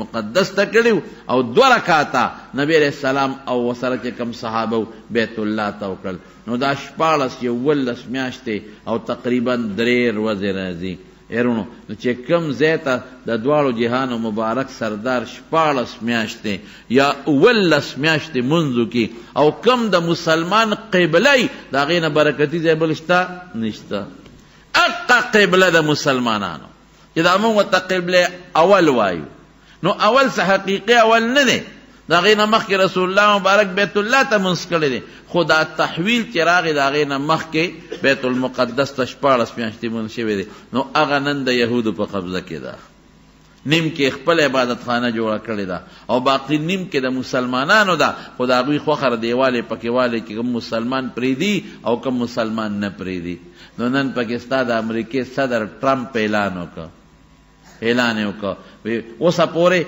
مقدس ته کړي او 2 رکعاته نبی علیہ السلام او وسره چې کم صحابه بیت الله ته وکړل. نو دا 14 11 میاشتې او تقریبا 3 ورځې راځي. ایرونو چې کم ځای ته د دواړو جهانو مبارک سردار 14 میاشتې یا 11 میاشتې منځو کې او کم د مسلمان قبله د هغې نه برکتي ځای بل شته نشته. اقا قبله د مسلمانانو چې دا موږ ورته قبله اول وایو، نو اول څه حقیقي اول نه دی، د هغې نه مخکې رسول الله مبارک بیت الله ته منځ کړی دی، خو دا تحویل چې راغی د هغې نه مخکې بیت المقدس ته 14 میاشتې منځ شوی دی. نو هغه نن د یهودو په قبضه کې ده، نیم کې خپل عبادت خانه جوړه کړې ده او باقي نیم کې د مسلمانانو ده، خو د هغوی خوښه دیوالې پکې والې کې کوم مسلمان پرېږدي او کوم مسلمان نه پرېږدي. نو نن پاکستان د امریکې صدر ټرمپ اعلان یې وکړ اوسه پورې